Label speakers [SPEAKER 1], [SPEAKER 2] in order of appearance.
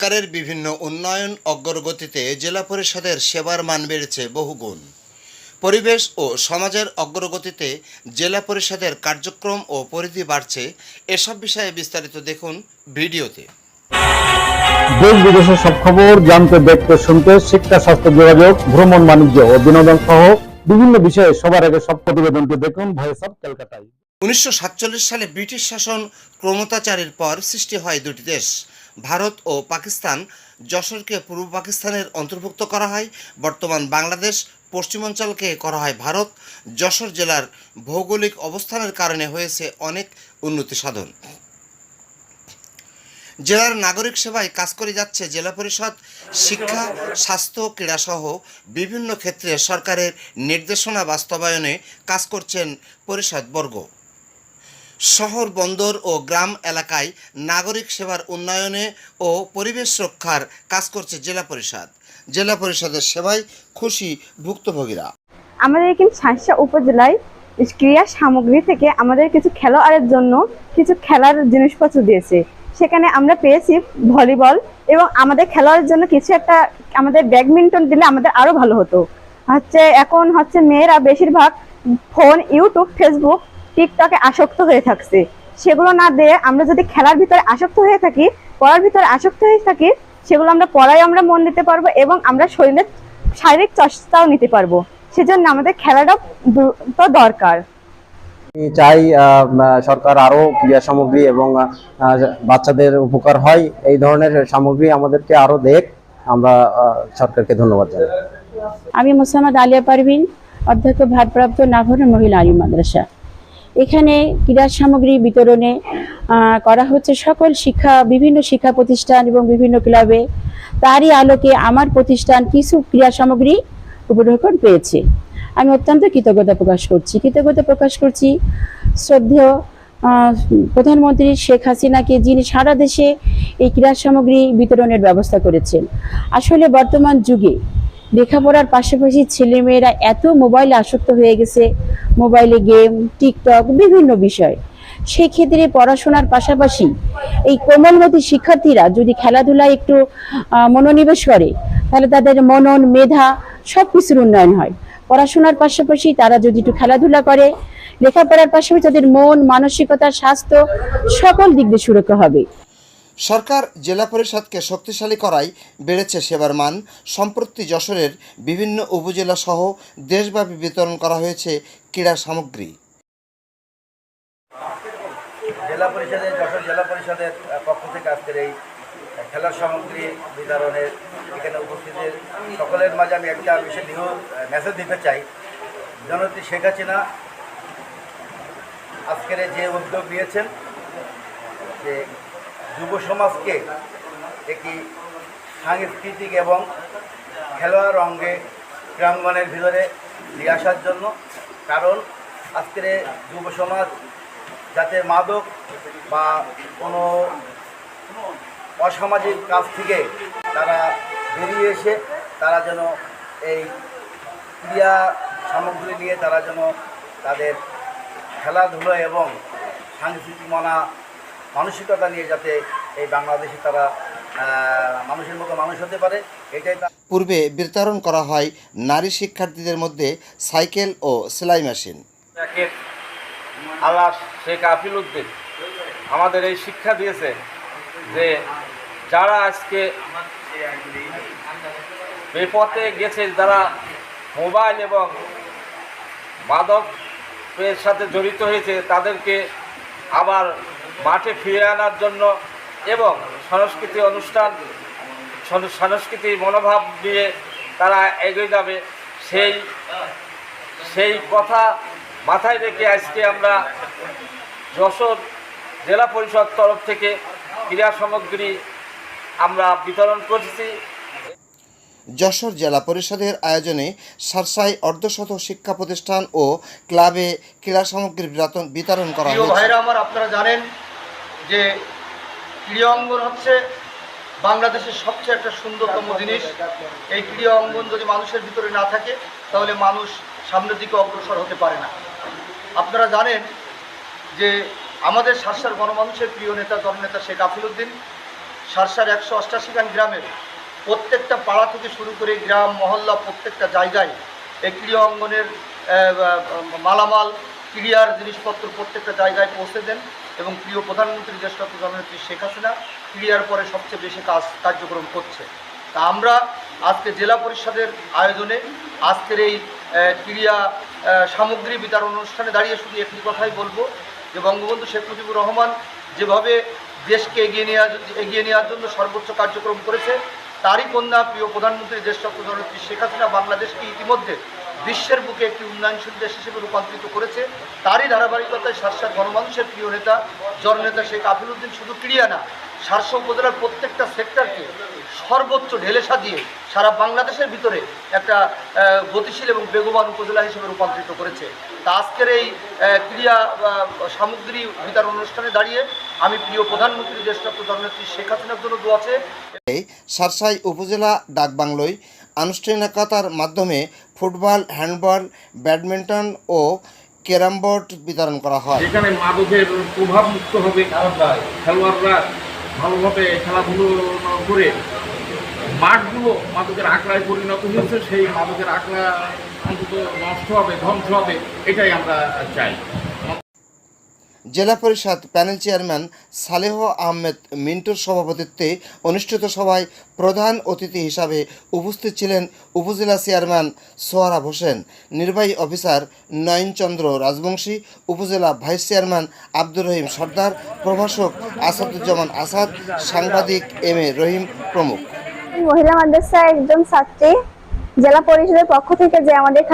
[SPEAKER 1] সরকারের বিভিন্ন উন্নয়ন অগ্রগতিতে জেলা পরিষদের সেবার মান বেড়েছে বহুগুণ। পরিবেশ ও সমাজের অগ্রগতিতে জেলা পরিষদের কার্যক্রম ও পরিধি বাড়ছে। এসব বিষয়ে বিস্তারিত দেখুন ভিডিওতে।
[SPEAKER 2] দেশ বিদেশের সব খবর জানতে, দেখতে, শুনতে, শিক্ষা, স্বাস্থ্য, যোগাযোগ, ভ্রমণ, বাণিজ্য ও বিনোদন সহ বিভিন্ন বিষয়ে সবার আগে সব প্রতিবেদনটি দেখুন ভয়েস অফ কলকাতায়।
[SPEAKER 1] 1947 সালে ব্রিটিশ শাসন ক্ষমতাচারের পর সৃষ্টি হয় দুটি দেশ, ভারত ও পাকিস্তান। যশোরকে পূর্ব পাকিস্তানের অন্তর্ভুক্ত করা হয়। বর্তমান বাংলাদেশ পশ্চিমাঞ্চলকে করা হয় ভারত। যশোর জেলার ভৌগোলিক অবস্থানের কারণে হয়েছে অনেক উন্নতি সাধন। জেলার নাগরিক সেবায় কাজ করে যাচ্ছে জেলা পরিষদ। শিক্ষা, স্বাস্থ্য, ক্রীড়াসহ বিভিন্ন ক্ষেত্রে সরকারের নির্দেশনা বাস্তবায়নে কাজ করছেন পরিষদবর্গ। শহর, বন্দর ও গ্রাম এলাকায় নাগরিক সেবার উন্নয়নে ও পরিবেশ রক্ষার কাজ করছে জেলা পরিষদ। জেলা পরিষদের সেবায় খুশি ভুক্তভোগীরা।
[SPEAKER 3] আমাদের কিন্তু শার্শা উপজেলায় ক্রীড়া সামগ্রী থেকে আমাদের কিছু খেলোয়াড়ের জন্য কিছু খেলার জিনিসপত্র দিয়েছে। সেখানে আমরা পেয়েছি ভলিবল এবং আমাদের খেলোয়াড়ের জন্য কিছু একটা আমাদের ব্যাডমিন্টন দিলে আমাদের আরো ভালো হতো। এখন মেয়েরা বেশিরভাগ ফোন, ইউটিউব, ফেসবুক, টিকটকে আসক্ত হয়ে থাকছে। সেগুলো না দিয়ে আমরা যদি খেলার ভিতরে আসক্ত হয়ে থাকি, পড়ার ভিতরে আসক্ত হয়ে থাকি, সেগুলো আমরা পড়ায় আমরা মন দিতে পারবো এবং আমরা শারীরিক চর্চাও নিতে পারবো। সেজন্য আমাদের খেলাটা তো দরকার।
[SPEAKER 2] আমি চাই সরকার আরো ক্রীড়া সামগ্রী এবং বাচ্চাদের উপকার হয় এই ধরনের সামগ্রী আমাদেরকে আরো দেখ। আমরা সরকারকে ধন্যবাদ জানাই।
[SPEAKER 4] আমি মোসাম্মদ আলিয়া পারভিন, অধ্যক্ষ ভারপ্রাপ্ত নাগরিক মহিলা আলিম মাদ্রাসা। এখানে ক্রীড়া সামগ্রী বিতরণে করা হচ্ছে সকল বিভিন্ন শিক্ষা প্রতিষ্ঠান এবং বিভিন্ন ক্লাবে। তারই আলোকে আমার প্রতিষ্ঠান কিছু ক্রীড়া সামগ্রী উপঢৌকন পেয়েছে। আমি অত্যন্ত কৃতজ্ঞতা প্রকাশ করছি শ্রদ্ধেয় প্রধানমন্ত্রী শেখ হাসিনাকে, যিনি সারা দেশে এই ক্রীড়া সামগ্রী বিতরণের ব্যবস্থা করেছেন। আসলে বর্তমান যুগে লেখাপড়ার পাশাপাশি ছেলেমেয়েরা এত মোবাইলে আসক্ত হয়ে গেছে, মোবাইলে গেম, টিকটক, বিভিন্ন বিষয়। সেই ক্ষেত্রে পড়াশোনার পাশাপাশি এই কোমলমতি শিক্ষার্থীরা যদি খেলাধুলায় একটু মনোনিবেশ করে, তাহলে তাদের মনন, মেধা সব কিছুর উন্নয়ন হয়। পড়াশোনার পাশাপাশি তারা যদি একটু খেলাধুলা করে, লেখাপড়ার পাশাপাশি তাদের মন, মানসিকতা, স্বাস্থ্য সকল দিক দিয়ে সুরক্ষা হবে।
[SPEAKER 1] সরকার জেলা পরিষদকে শক্তিশালী করায় বেড়েছে সেবার মান। সম্প্রতি যশোরের বিভিন্ন উপজেলা সহ দেশব্যাপী বিতরণ করা হয়েছে ক্রীড়া সামগ্রী।
[SPEAKER 5] যশোর জেলা পরিষদের পক্ষ থেকে আজকের এই খেলার সামগ্রী বিতরণের এখানে উপস্থিতির সকলের মাঝে আমি একটা বিশেষ মেসেজ দিতে চাই। জননেত্রী শেখ হাসিনা আজকের যে উদ্যোগ নিয়েছেন, যে যুব সমাজকে একটি সাংস্কৃতিক এবং খেলোয়াড় অঙ্গে ক্রীড়াঙ্গনের ভিতরে নিয়ে আসার জন্য। কারণ আজকের যুব সমাজ যাতে মাদক বা কোনো অসামাজিক কাজ থেকে তারা বেরিয়ে এসে তারা যেন এই ক্রীড়া সামগ্রী নিয়ে তারা যেন তাদের খেলাধুলো এবং সাংস্কৃতিক মানসিকতা নিয়ে যাতে এই বাংলাদেশে তারা মানুষের মতো মানুষ হতে পারে, এটাই।
[SPEAKER 1] পূর্বে বিতরণ করা হয় নারী শিক্ষার্থীদের মধ্যে সাইকেল ও সেলাই মেশিন।
[SPEAKER 6] আল্লাহ শেখ আফিল উদ্দিন আমাদের এই শিক্ষা দিয়েছে যে যারা আজকে বেপথে গেছে, যারা মোবাইল এবং মাদকের সাথে জড়িত হয়েছে, তাদেরকে আবার মাঠে ফিরে আনার জন্য এবং সংস্কৃতির মনোভাব নিয়ে তারা এগিয়ে যাবে, সেই কথা মাথায় রেখে আজকে আমরা যশোর জেলা পরিষদ তরফ থেকে ক্রীড়া সামগ্রী আমরা বিতরণ করছি।
[SPEAKER 1] যশোর জেলা পরিষদের আয়োজনে শার্শায় অর্ধশত শিক্ষা প্রতিষ্ঠান ও ক্লাবে ক্রীড়া সামগ্রী বিতরণ করা হয়েছে।
[SPEAKER 7] ভাইরা আমার, আপনারা জানেন যে ক্রীড়া অঙ্গন হচ্ছে বাংলাদেশের সবচেয়ে একটা সুন্দরতম জিনিস। এই ক্রীড়া অঙ্গন যদি মানুষের ভিতরে না থাকে, তাহলে মানুষ সামনের দিকে অগ্রসর হতে পারে না। আপনারা জানেন যে আমাদের শার্শার গণমানুষের প্রিয় নেতা, দলনেতা শেখ আফিল উদ্দিন শার্শার 188 খান গ্রামের প্রত্যেকটা পাড়া থেকে শুরু করে গ্রাম মহল্লা প্রত্যেকটা জায়গায় এই ক্রীড়া অঙ্গনের মালামাল ক্রীড়ার জিনিসপত্র প্রত্যেকটা জায়গায় পৌঁছে দেন এবং প্রিয় প্রধানমন্ত্রী দেশরত্ন জননেত্রী শেখ হাসিনা ক্রীড়ার পরে সবচেয়ে বেশি কার্যক্রম করছে। তা আমরা আজকে জেলা পরিষদের আয়োজনে আজকের এই ক্রীড়া সামগ্রী বিতরণ অনুষ্ঠানে দাঁড়িয়ে শুধু একটি কথাই বলবো যে বঙ্গবন্ধু শেখ মুজিবুর রহমান যেভাবে দেশকে এগিয়ে নেওয়ার জন্য সর্বোচ্চ কার্যক্রম করেছে, তারই কন্যা প্রিয় প্রধানমন্ত্রী দেশরত্ন জননেত্রী শেখ হাসিনা বাংলাদেশকে ইতিমধ্যে বিশ্বের বুকে একটি উন্নয়নশীল দেশ হিসেবে রূপান্তরিত করেছে। তারই ধারাবাহিকতায় শার্শার গণমানুষের প্রিয় নেতা জননেতা শেখ আফিলউদ্দিন শুধু ক্রীড়া না, শার্শা উপজেলার প্রত্যেকটা সেক্টরকে সর্বোচ্চ ঢেলে সাজিয়ে সারা বাংলাদেশের ভিতরে একটা গতিশীল এবং বেগবান উপজেলা হিসেবে রূপান্তরিত করেছে। তা আজকের এই ক্রীড়া সামগ্রী বিতরণ অনুষ্ঠানে দাঁড়িয়ে আমি প্রিয় প্রধানমন্ত্রী দেশরত্ন জননেত্রী শেখ হাসিনার জন্য দোয়া চেয়ে
[SPEAKER 1] শার্শাই উপজেলা ডাকবাংলোয় আনুষ্ঠানিকতার মাধ্যমে ফুটবল, হ্যান্ডবল, ব্যাডমিন্টন ও ক্যারাম বোর্ড বিতরণ করা হয়।
[SPEAKER 8] এখানে মাদকের প্রভাব মুক্ত হবে, খেলোয়াড়রা ভালোভাবে খেলাধুলো করে মাঠগুলো মাদকের আখড়ায় পরিণত হয়েছে, সেই মাদকের আখড়া অন্তত নষ্ট হবে, ধ্বংস হবে, এটাই আমরা চাই।
[SPEAKER 1] জেলা পরিষদ প্যানেল চেয়ারম্যান সালেহ আহমেদ মিন্টুর সভাপতিত্বে অনুষ্ঠিত সভায় প্রধান অতিথি হিসাবে উপস্থিত ছিলেন উপজেলা চেয়ারম্যান সোহরাব হোসেন, নির্বাহী অফিসার নয়নচন্দ্র রাজবংশী, উপজেলা ভাইস চেয়ারম্যান আব্দুর রহিম সর্দার, প্রভাষক আসাদুজ্জামান আসাদ, সাংবাদিক এম এ রহিম প্রমুখ।
[SPEAKER 3] মহিলা মাদ্রাসার একজন ছাত্রী, জেলা পরিষদের পক্ষ থেকে যে আমাদের